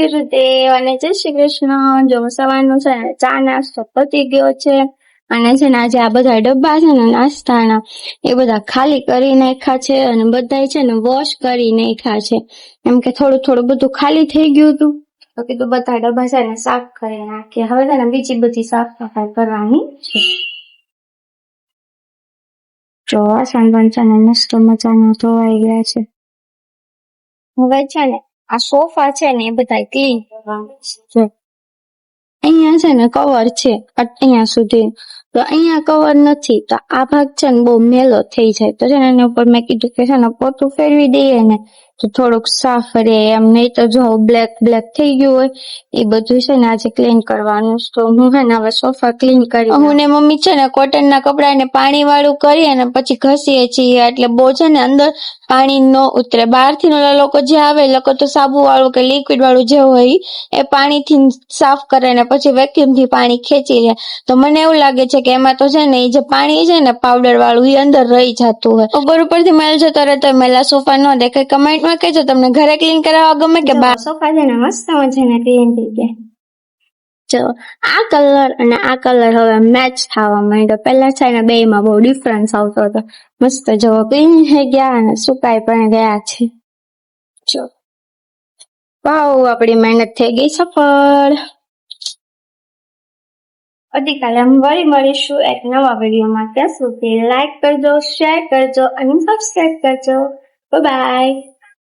ગુરુદેવ અને જય શ્રી કૃષ્ણ. જો સવારનો છે ને ચા નાસ્તો પતી ગયો છે અને છે ને આજે આ બધા ડબ્બા છે ને નાસ્તાના એ બધા ખાલી કરી નાખ્યા છે અને બધા છે ને વોશ કરી નાખ્યા છે. એમ કે થોડું બધું ખાલી થઈ ગયું હતું તો કીધું બધા ડબ્બા છે ને સાફ કરી નાખીએ. હવે છે ને બીજી બધી સાફ સફાઈ કરવાની છે. જો વાસણ પણ છે ને મસ્ત મજાના ધોવાઈ ગયા છે. હવે છે ને આ સોફા છે ને એ બધા ક્લીન કરવાનું છે. અહીંયા છે ને કવર છે અહીંયા સુધી, તો અહીંયા કવર નથી તો આ ભાગ છે ને બહુ મેલો થઈ જાય તો છે ને એના ઉપર મેં કીધું કે છે ને પોતું ફેરવી દઈએ ને તો થોડુંક સાફ રહે એમ. નહીં તો જો બ્લેક થઈ ગયું હોય એ બધું છે ને આજે ક્લીન કરવાનું. તો હું છે ને હવે સોફા ક્લીન કરી. હું ને મમ્મી છે ને કોટનના કપડાને પાણી વાળું કરી અને પછી ઘસીએ છીએ એટલે બહુ છે ને અંદર પાણી ન ઉતરે. બહારથી લોકો જે આવે લોકો તો સાબુ વાળું કે લિક્વિડ વાળું જે હોય એ પાણીથી સાફ કરે ને પછી વેક્યુમ થી પાણી ખેંચી લે. તો મને એવું લાગે છે કે એમાં તો છે ને એ જે પાણી છે ને પાવડર વાળું એ અંદર રહી જતું હોય. ઉપર ઉપરથી મેલ જતો રહે તો મેલા સોફા ન દેખાય. કમેન્ટમાં કહેજો તમને ઘરે ક્લીન કરાવવા ગમે કે બહાર. સોફા છે ને મસ્ત મજાના ક્લીન થઈ ગયા. જો આ કલર અને આ કલર હવે મેચ થવા માંડ્યો. પહેલા છે ને બે માં બહુ ડિફરન્સ આવતો હતો. મસ્ત જો ક્લીન થઈ ગયા અને સુકાઈ પણ ગયા છે. જો વાવ, આપણી મહેનત થઈ ગઈ સફળ. આવતીકાલે વળી મળીશું એક નવા વિડીયોમાં. ત્યાં સુધી લાઈક કરજો, શેર કરજો અને સબસ્ક્રાઈબ કરજો. Bye bye.